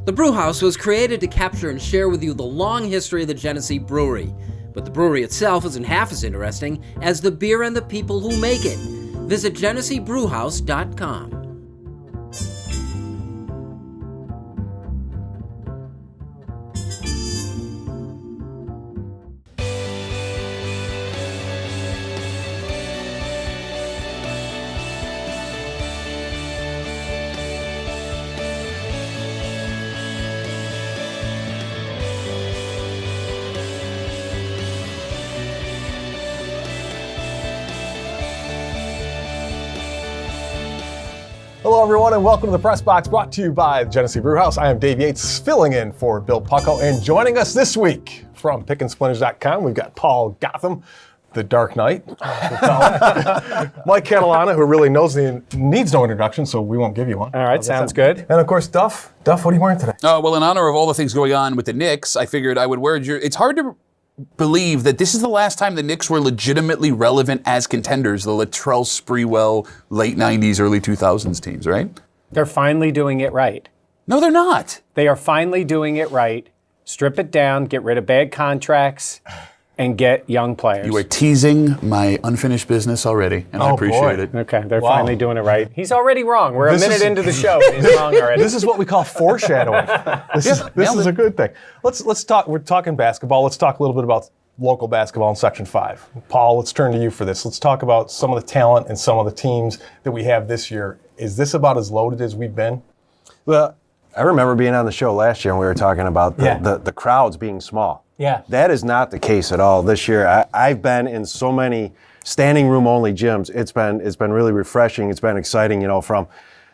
The Brew House was created to capture and share with you the long history of the Genesee Brewery, but the brewery itself isn't half as interesting as the beer and the people who make it. Visit GeneseeBrewHouse.com. Hello everyone and welcome to the Press Box, brought to you by the Genesee Brew House. I am Dave Yates, filling in for Bill Pucko, and joining us this week from PickinSplinters.com, we've got Paul Gotham, the Dark Knight, Mike Catalana, who really needs no introduction, so we won't give you one. All right, sounds good. And of course, Duff, what are you wearing today? Well, in honor of all the things going on with the Knicks, I figured I would wear It's hard to believe that this is the last time the Knicks were legitimately relevant as contenders, the Latrell Sprewell late 90s, early 2000s teams, right? They're finally doing it right. No, they're not. They are finally doing it right. Strip it down, get rid of bad contracts, and get young players. You are teasing my unfinished business already, and I appreciate it. Okay, they're finally doing it right. He's already wrong. We're a minute into the show, and he's wrong already. This is what we call foreshadowing. This is a good thing. Let's talk. We're talking basketball. Let's talk a little bit about local basketball in Section 5. Paul, let's turn to you for this. Let's talk about some of the talent and some of the teams that we have this year. Is this about as loaded as we've been? Well, I remember being on the show last year and we were talking about the crowds being small. Yeah. That is not the case at all this year. I've been in so many standing room only gyms. It's been really refreshing. It's been exciting, from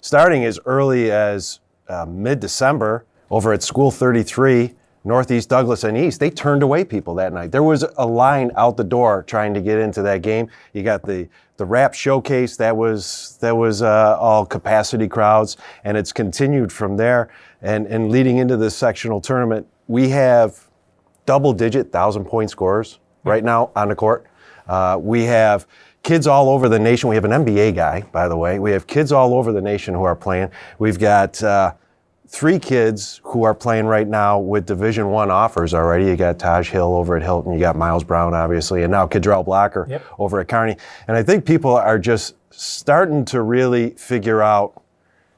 starting as early as mid-December over at School 33, Northeast Douglas and East. They turned away people that night. There was a line out the door trying to get into that game. You got the rap showcase, that was all capacity crowds, and it's continued from there. And leading into this sectional tournament, we have double-digit 1,000-point scorers right now on the court. We have kids all over the nation. We have an NBA guy, by the way. We have kids all over the nation who are playing. We've got 3 kids who are playing right now with Division I offers already. You got Taj Hill over at Hilton. You got Miles Brown, obviously, and now Kadrell Blocker over at Kearney. And I think people are just starting to really figure out,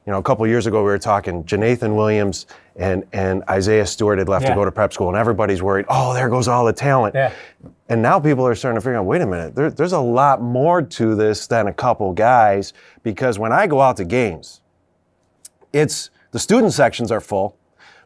a couple years ago we were talking, Janathan Williams and Isaiah Stewart had left to go to prep school, and everybody's worried, there goes all the talent. Yeah. And now people are starting to figure out, wait a minute, there's a lot more to this than a couple guys, because when I go out to games, the student sections are full,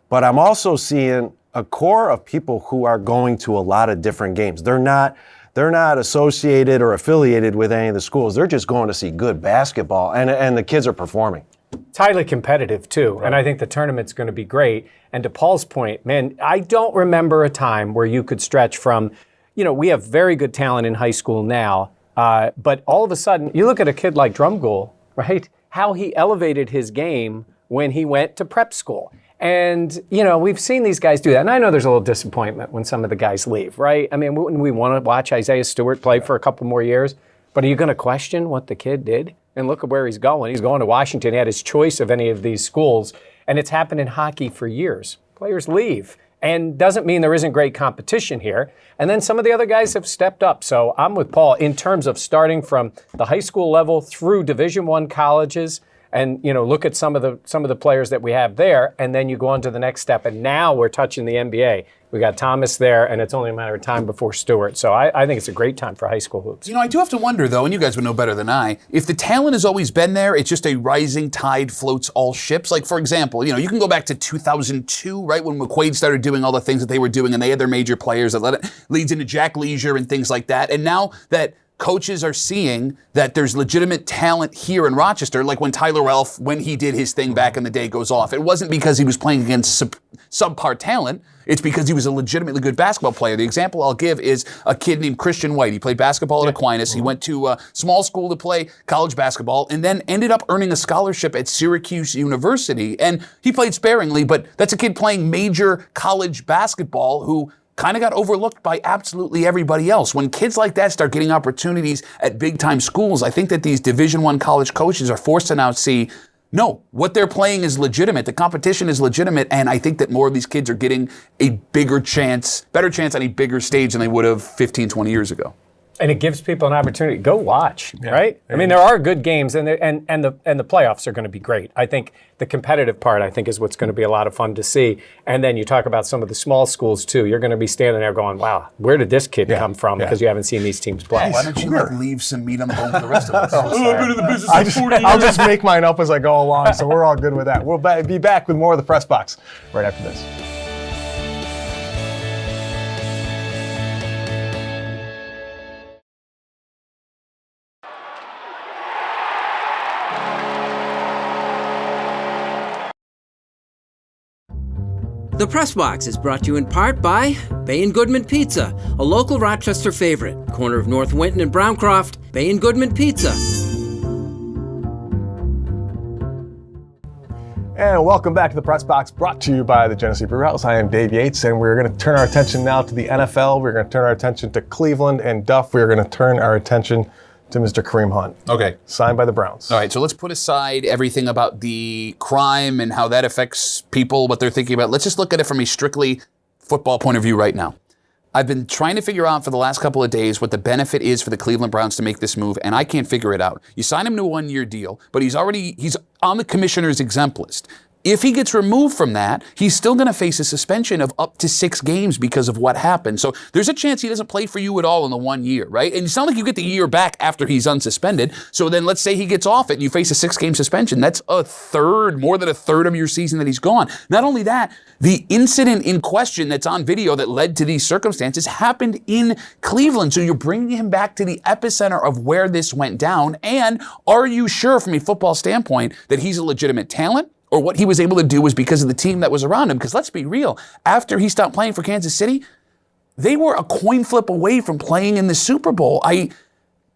but I'm also seeing a core of people who are going to a lot of different games. They're not associated or affiliated with any of the schools. They're just going to see good basketball, and the kids are performing. It's highly competitive, too, and I think the tournament's going to be great. And to Paul's point, man, I don't remember a time where you could stretch from, we have very good talent in high school now, but all of a sudden, you look at a kid like Drumgoole, right, how he elevated his game when he went to prep school. And, we've seen these guys do that. And I know there's a little disappointment when some of the guys leave, right? I mean, wouldn't we want to watch Isaiah Stewart play for a couple more years? But are you going to question what the kid did? And look at where he's going. He's going to Washington. He had his choice of any of these schools. And it's happened in hockey for years. Players leave. And doesn't mean there isn't great competition here. And then some of the other guys have stepped up. So I'm with Paul in terms of starting from the high school level through Division I colleges. And look at some of the players that we have there, and then you go on to the next step. And now we're touching the NBA. We got Thomas there, and it's only a matter of time before Stewart. So I think it's a great time for high school hoops. I do have to wonder, though, and you guys would know better than I, if the talent has always been there, it's just a rising tide floats all ships. Like, for example, you can go back to 2002, right, when McQuaid started doing all the things that they were doing, and they had their major players that leads into Jack Leisure and things like that. And now that coaches are seeing that there's legitimate talent here in Rochester, like when Tyler Elf, when he did his thing back in the day, goes off. It wasn't because he was playing against subpar talent. It's because he was a legitimately good basketball player. The example I'll give is a kid named Christian White. He played basketball at Aquinas. He went to a small school to play college basketball and then ended up earning a scholarship at Syracuse University. And he played sparingly, but that's a kid playing major college basketball who kind of got overlooked by absolutely everybody else. When kids like that start getting opportunities at big-time schools, I think that these Division I college coaches are forced to now see No, what they're playing is legitimate. The competition is legitimate, and I think that more of these kids are getting a better chance on a bigger stage than they would have 15, 20 years ago. And it gives people an opportunity. Go watch, right? I mean, there are good games, and the playoffs are going to be great. I think the competitive part, I think, is what's going to be a lot of fun to see. And then you talk about some of the small schools too. You're going to be standing there going, "Wow, where did this kid come from?" Because you haven't seen these teams play. Why don't you leave some meat on the bone for the rest of us? I've been in the business for 40 years. I'll just make mine up as I go along, so we're all good with that. We'll be back with more of the Press Box right after this. The Press Box is brought to you in part by Bay & Goodman Pizza, a local Rochester favorite. Corner of North Winton and Browncroft, Bay & Goodman Pizza. And welcome back to the Press Box, brought to you by the Genesee Brew House. I am Dave Yates, and we're going to turn our attention now to the NFL. We're going to turn our attention to Cleveland and Duff. We're going to turn our attention to Mr. Kareem Hunt. Okay. Signed by the Browns. All right, so let's put aside everything about the crime and how that affects people, what they're thinking about. Let's just look at it from a strictly football point of view right now. I've been trying to figure out for the last couple of days what the benefit is for the Cleveland Browns to make this move, and I can't figure it out. You sign him to a one-year deal, but he's on the commissioner's exempt list. If he gets removed from that, he's still going to face a suspension of up to 6 games because of what happened. So there's a chance he doesn't play for you at all in the 1 year, right? And it's not like you get the year back after he's unsuspended. So then let's say he gets off it and you face a 6-game suspension. That's more than a third of your season that he's gone. Not only that, the incident in question that's on video that led to these circumstances happened in Cleveland. So you're bringing him back to the epicenter of where this went down. And are you sure from a football standpoint that he's a legitimate talent? Or what he was able to do was because of the team that was around him. Because let's be real, after he stopped playing for Kansas City, they were a coin flip away from playing in the Super Bowl. I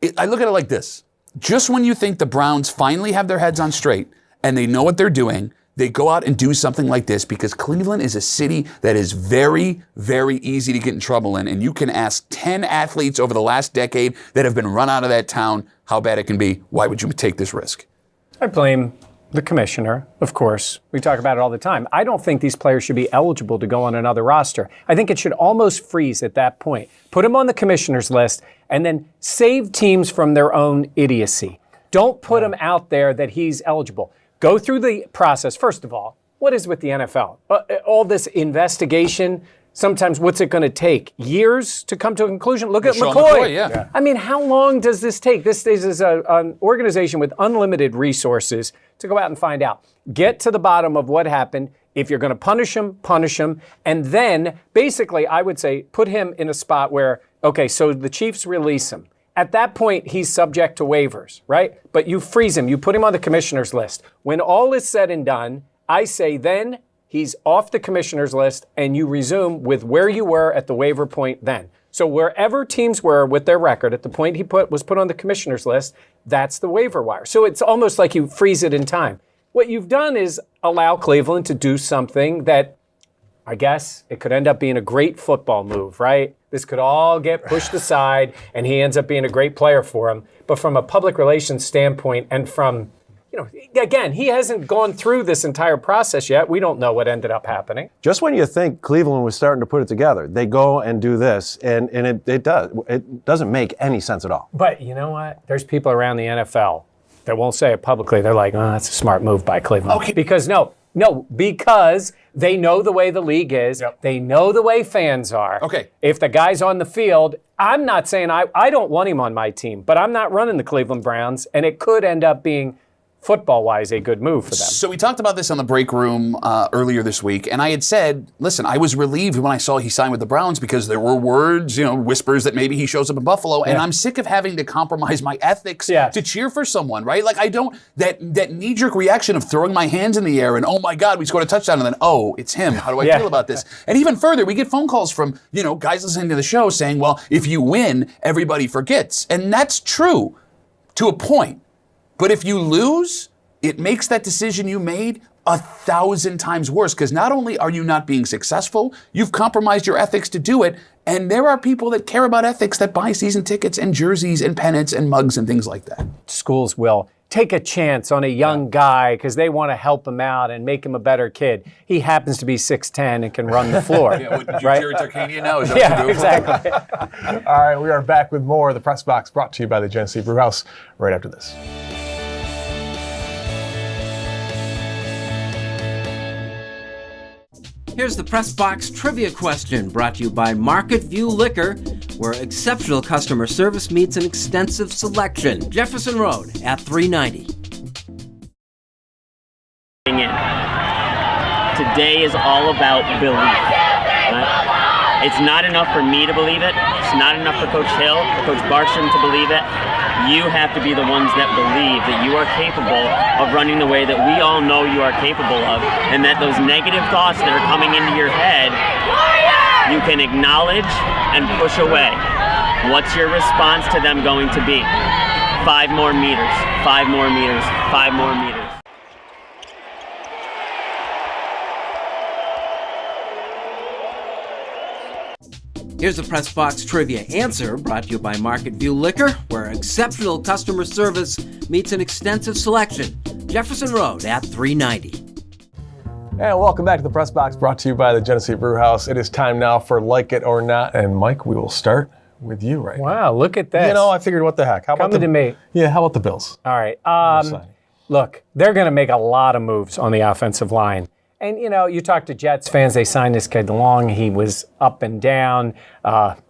look at it like this. Just when you think the Browns finally have their heads on straight and they know what they're doing, they go out and do something like this because Cleveland is a city that is very, very easy to get in trouble in. And you can ask 10 athletes over the last decade that have been run out of that town how bad it can be. Why would you take this risk? I blame the commissioner, of course. We talk about it all the time. I don't think these players should be eligible to go on another roster. I think it should almost freeze at that point. Put him on the commissioner's list and then save teams from their own idiocy. Don't put him out there that he's eligible. Go through the process. First of all, what is with the NFL? All this investigation, sometimes what's it going to take? Years to come to a conclusion? Look at McCoy. Yeah. I mean, how long does this take? This is an organization with unlimited resources to go out and find out. Get to the bottom of what happened. If you're going to punish him. And then, basically, I would say, put him in a spot where, okay, so the Chiefs release him. At that point, he's subject to waivers, right? But you freeze him. You put him on the commissioner's list. When all is said and done, I say then he's off the commissioner's list and you resume with where you were at the waiver point then. So wherever teams were with their record at the point he was put on the commissioner's list, that's the waiver wire. So it's almost like you freeze it in time. What you've done is allow Cleveland to do something that I guess it could end up being a great football move, right? This could all get pushed aside and he ends up being a great player for him. But from a public relations standpoint and from, again, he hasn't gone through this entire process yet. We don't know what ended up happening. Just when you think Cleveland was starting to put it together, they go and do this, and it doesn't make any sense at all. But you know what? There's people around the NFL that won't say it publicly. They're like, oh, that's a smart move by Cleveland. Okay. Because because they know the way the league is. Yep. They know the way fans are. Okay. If the guy's on the field, I'm not saying I don't want him on my team, but I'm not running the Cleveland Browns, and it could end up being football-wise a good move for them. So we talked about this on the break room earlier this week, and I had said, listen, I was relieved when I saw he signed with the Browns because there were words, whispers that maybe he shows up in Buffalo, and I'm sick of having to compromise my ethics to cheer for someone, right? Like I don't, that knee-jerk reaction of throwing my hands in the air and, oh my God, we scored a touchdown, and then, oh, it's him. How do I feel about this? And even further, we get phone calls from, guys listening to the show saying, well, if you win, everybody forgets. And that's true to a point. But if you lose, it makes that decision you made 1,000 times worse because not only are you not being successful, you've compromised your ethics to do it. And there are people that care about ethics that buy season tickets and jerseys and pennants and mugs and things like that. Schools will take a chance on a young guy because they want to help him out and make him a better kid. He happens to be 6'10" and can run the floor. Yeah, what, did you right? Jared Tarkanian now? Is that Yeah, what you're doing? exactly. All right, we are back with more of the Press Box brought to you by the Genesee Brew House right after this. Here's the Press Box trivia question brought to you by Market View Liquor, where exceptional customer service meets an extensive selection. Jefferson Road at 390. Today is all about belief. Right? It's not enough for me to believe it. It's not enough for Coach Hill or Coach Barsham to believe it. You have to be the ones that believe that you are capable of running the way that we all know you are capable of, and that those negative thoughts that are coming into your head, you can acknowledge and push away. What's your response to them going to be? 5 more meters, 5 more meters, 5 more meters. Here's the Press Box trivia answer brought to you by Market View Liquor, where exceptional customer service meets an extensive selection. Jefferson Road at 390. And welcome back to the Press Box brought to you by the Genesee Brew House. It is time now for Like It or Not. And Mike, we will start with you right now. Wow, look at this. You know, I figured what the heck. How about Coming to me. Yeah, how about the Bills? All right. Look, they're going to make a lot of moves on the offensive line. And, you know, you talk to Jets fans, they signed this kid Long. He was up and down,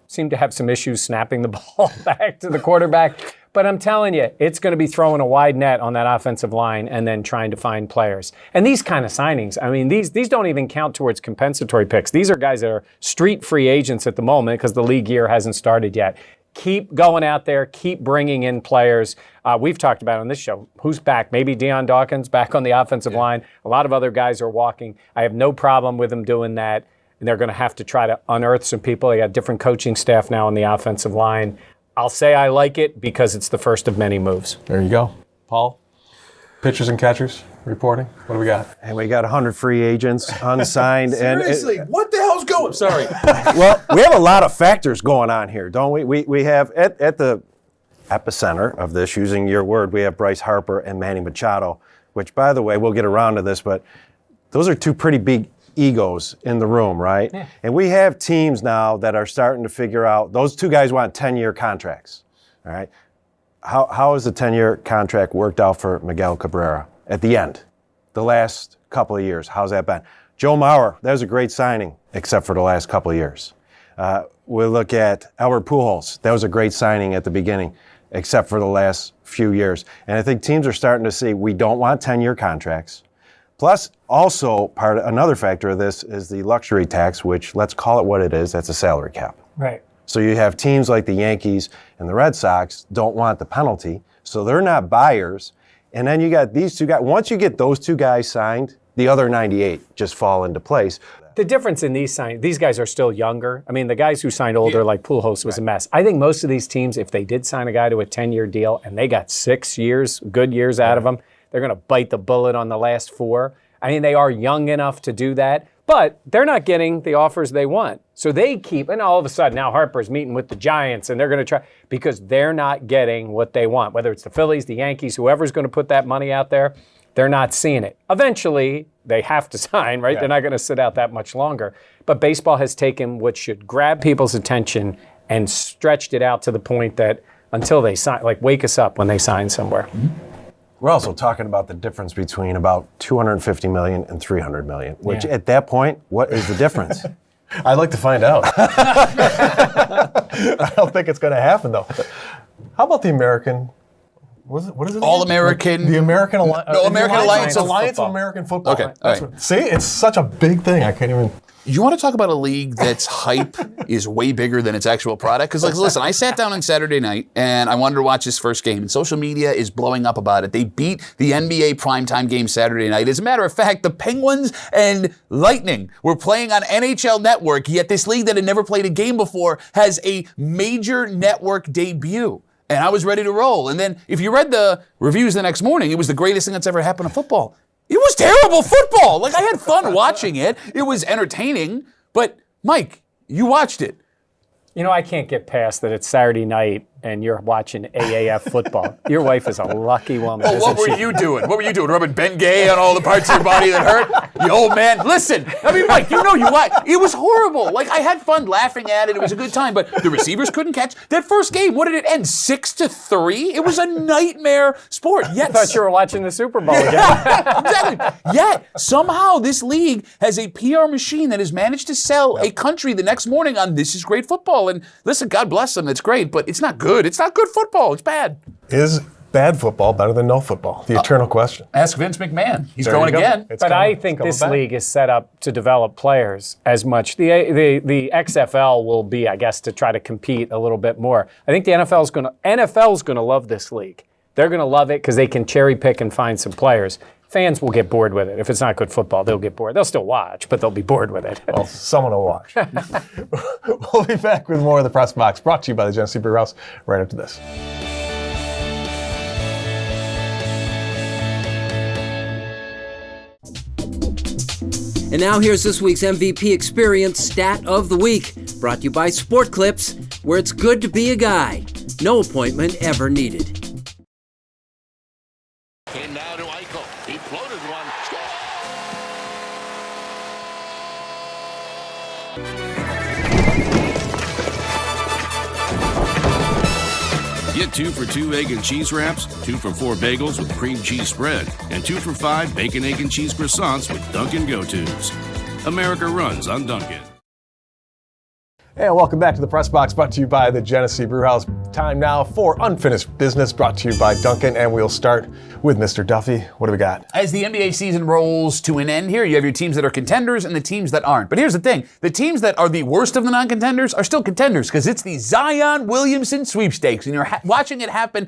seemed to have some issues snapping the ball back to the quarterback. But I'm telling you, it's going to be throwing a wide net on that offensive line and then trying to find players. And these kind of signings, I mean, these don't even count towards compensatory picks. These are guys that are street free agents at the moment because the league year hasn't started yet. Keep going out there. Keep bringing in players. We've talked about on this show, who's back? Maybe Deion Dawkins back on the offensive line. A lot of other guys are walking. I have no problem with them doing that. And they're going to have to try to unearth some people. They got different coaching staff now on the offensive line. I'll say I like it because it's the first of many moves. There you go. Paul, pitchers and catchers reporting. What do we got? And we got 100 free agents unsigned. Seriously, what the hell's going? Sorry. Well, we have a lot of factors going on here, don't we? We have at the epicenter of this, using your word, we have Bryce Harper and Manny Machado, which, by the way, we'll get around to this, but those are two pretty big egos in the room, right? Yeah. And we have teams now that are starting to figure out, those two guys want 10-year contracts, all right? How has the 10-year contract worked out for Miguel Cabrera at the end, the last couple of years? How's that been? Joe Mauer, that was a great signing, except for the last couple of years. We'll look at Albert Pujols. That was a great signing at the beginning, except for the last few years. And I think teams are starting to see we don't want 10-year contracts. Plus, also, another factor of this is the luxury tax, which, let's call it what it is, that's a salary cap. Right. So you have teams like the Yankees and the Red Sox don't want the penalty, so they're not buyers. And then you got these two guys. Once you get those two guys signed, the other 98 just fall into place. The difference in these signings, these guys are still younger. I mean, the guys who signed older, like Pujols, was a mess. I think most of these teams, if they did sign a guy to a 10-year deal and they got 6 years, good years out of him, they're going to bite the bullet on the last 4. I mean, they are young enough to do that, but they're not getting the offers they want. So they keep, and all of a sudden now Harper's meeting with the Giants and they're going to try, because they're not getting what they want. Whether it's the Phillies, the Yankees, whoever's going to put that money out there, they're not seeing it. Eventually, they have to sign, right? Yeah. They're not going to sit out that much longer. But baseball has taken what should grab people's attention and stretched it out to the point that until they sign, like wake us up when they sign somewhere. Mm-hmm. We're also talking about the difference between about $250 million and $300 million, which at that point, what is the difference? I'd like to find out. I don't think it's going to happen, though. How about the American? What is it? All-American. The American Alliance. No, American Alliance of American Football. Okay. That's right. See, it's such a big thing. I can't even. You want to talk about a league that's hype is way bigger than its actual product? Because, like, listen, I sat down on Saturday night and I wanted to watch this first game, and social media is blowing up about it. They beat the NBA primetime game Saturday night. As a matter of fact, the Penguins and Lightning were playing on NHL Network, yet this league that had never played a game before has a major network debut. And I was ready to roll. And then if you read the reviews the next morning, it was the greatest thing that's ever happened to football. It was terrible football. Like, I had fun watching it. It was entertaining. But, Mike, you watched it. You know, I can't get past that it's Saturday night. and you're watching AAF football. Your wife is a lucky woman. Oh, what were you doing? What were you doing? Rubbing Ben Gay on all the parts of your body that hurt? You old man. Listen, I mean, Mike, you know you what? It was horrible. Like, I had fun laughing at it. It was a good time, but the receivers couldn't catch. That first game, what did it end? 6-3? It was a nightmare sport. Yet, I thought you were watching the Super Bowl again. Exactly. Yet, somehow this league has a PR machine that has managed to sell a country the next morning on this is great football. And listen, God bless them, it's great, but it's not good. It's not good football. It's bad. Is bad football better than no football? The eternal question. Ask Vince McMahon. He's There going you go. again. It's But coming. I think It's this coming back. league is set up to develop players as much. The XFL will be, I guess, to try to compete a little bit more. I think the NFL's going to love this league. They're going to love it because they can cherry pick and find some players. Fans will get bored with it. If it's not good football, they'll get bored. They'll still watch, but they'll be bored with it. Well, someone will watch. We'll be back with more of the Press Box, brought to you by the Genesee Brew House, right after this. And now here's this week's MVP Experience Stat of the Week, brought to you by Sport Clips, where it's good to be a guy. No appointment ever needed. In now to Eichel. He floated one. Get 2 for 2 egg and cheese wraps, 2 for 4 bagels with cream cheese spread, and 2 for 5 bacon, egg, and cheese croissants with Dunkin' Go-Tos. America runs on Dunkin'. And welcome back to the Press Box, brought to you by the Genesee Brew House. Time now for Unfinished Business, brought to you by Dunkin', and we'll start with Mr. Duffy. What do we got? As the NBA season rolls to an end here, you have your teams that are contenders and the teams that aren't. But here's the thing. The teams that are the worst of the non-contenders are still contenders because it's the Zion Williamson sweepstakes, and you're watching it happen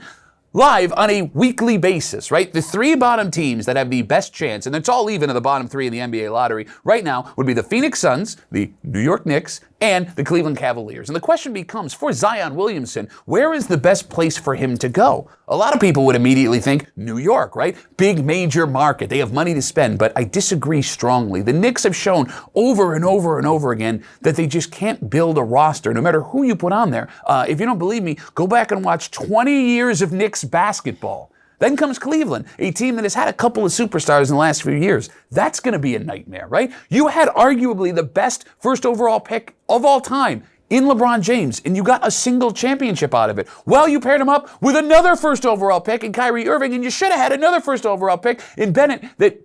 live on a weekly basis, right? The 3 bottom teams that have the best chance, and it's all even of the bottom 3 in the NBA lottery right now, would be the Phoenix Suns, the New York Knicks, and the Cleveland Cavaliers. And the question becomes, for Zion Williamson, where is the best place for him to go? A lot of people would immediately think New York, right? Big major market. They have money to spend, but I disagree strongly. The Knicks have shown over and over and over again that they just can't build a roster, no matter who you put on there. If you don't believe me, go back and watch 20 years of Knicks basketball. Then comes Cleveland, a team that has had a couple of superstars in the last few years. That's going to be a nightmare, right? You had arguably the best first overall pick of all time in LeBron James, and you got a single championship out of it. Well, you paired him up with another first overall pick in Kyrie Irving, and you should have had another first overall pick in Bennett, that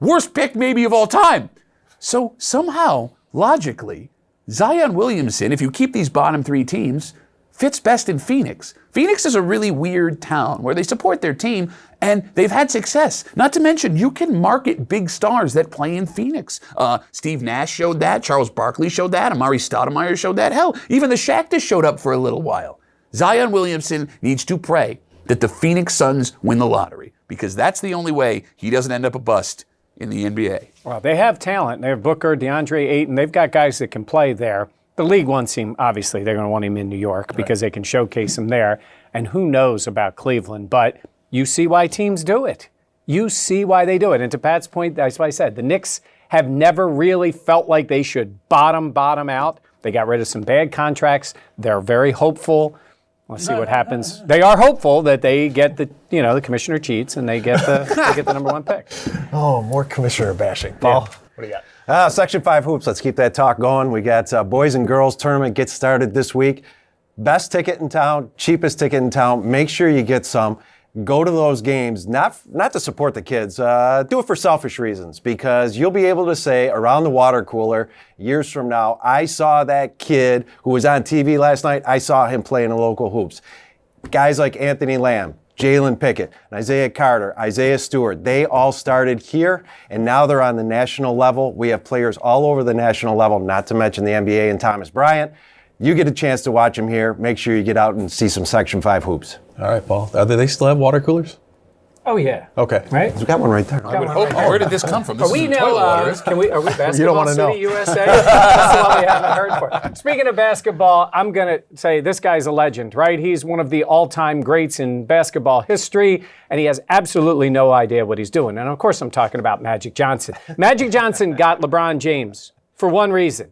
worst pick maybe of all time. So somehow, logically, Zion Williamson, if you keep these bottom 3 teams, fits best in Phoenix. Phoenix is a really weird town where they support their team and they've had success. Not to mention, you can market big stars that play in Phoenix. Steve Nash showed that. Charles Barkley showed that. Amari Stoudemire showed that. Hell, even the Shaqtas showed up for a little while. Zion Williamson needs to pray that the Phoenix Suns win the lottery because that's the only way he doesn't end up a bust in the NBA. Well, they have talent. They have Booker, DeAndre Ayton. They've got guys that can play there. The league wants him, obviously, they're going to want him in New York because they can showcase him there. And who knows about Cleveland, but you see why teams do it. You see why they do it. And to Pat's point, that's why I said the Knicks have never really felt like they should bottom out. They got rid of some bad contracts. They're very hopeful. Let's see what happens. They are hopeful that they get the commissioner cheats and they get the number 1 pick. Oh, more commissioner bashing. Paul, what do you got? Section 5 hoops. Let's keep that talk going. We got boys and girls tournament gets started this week. Best ticket in town, cheapest ticket in town. Make sure you get some. Go to those games, not to support the kids. Do it for selfish reasons because you'll be able to say around the water cooler years from now, I saw that kid who was on TV last night. I saw him playing the local hoops. Guys like Anthony Lamb, Jalen Pickett, Isaiah Carter, Isaiah Stewart, they all started here, and now they're on the national level. We have players all over the national level, not to mention the NBA and Thomas Bryant. You get a chance to watch them here. Make sure you get out and see some Section 5 hoops. All right, Paul. Do they still have water coolers? Oh, yeah. Okay. Right? We got one right there. Where did this come from? This Are we isn't toilet water, is it? are we Basketball You don't wanna City, know. USA? That's the one we haven't heard for. Speaking of basketball, I'm going to say this guy's a legend, right? He's one of the all-time greats in basketball history, and he has absolutely no idea what he's doing. And of course, I'm talking about Magic Johnson. Magic Johnson got LeBron James for one reason.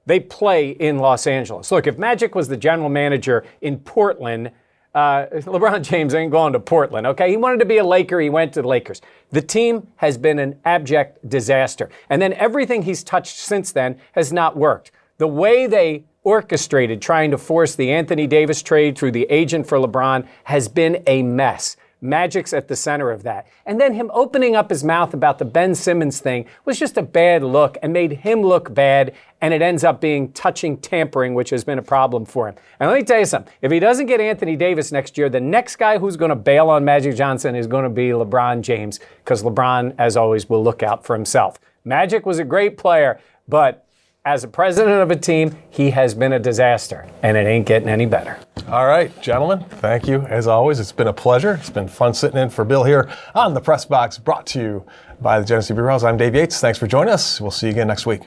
They play in Los Angeles. Look, if Magic was the general manager in Portland, LeBron James ain't going to Portland, okay? He wanted to be a Laker. He went to the Lakers. The team has been an abject disaster. And then everything he's touched since then has not worked. The way they orchestrated trying to force the Anthony Davis trade through the agent for LeBron has been a mess. Magic's at the center of that. And then him opening up his mouth about the Ben Simmons thing was just a bad look and made him look bad, and it ends up being touching tampering, which has been a problem for him. And let me tell you something. If he doesn't get Anthony Davis next year, the next guy who's going to bail on Magic Johnson is going to be LeBron James, because LeBron, as always, will look out for himself. Magic was a great player, but as a president of a team, he has been a disaster, and it ain't getting any better. All right, gentlemen, thank you. As always, it's been a pleasure. It's been fun sitting in for Bill here on the Press Box, brought to you by the Genesee Brew House. I'm Dave Yates. Thanks for joining us. We'll see you again next week.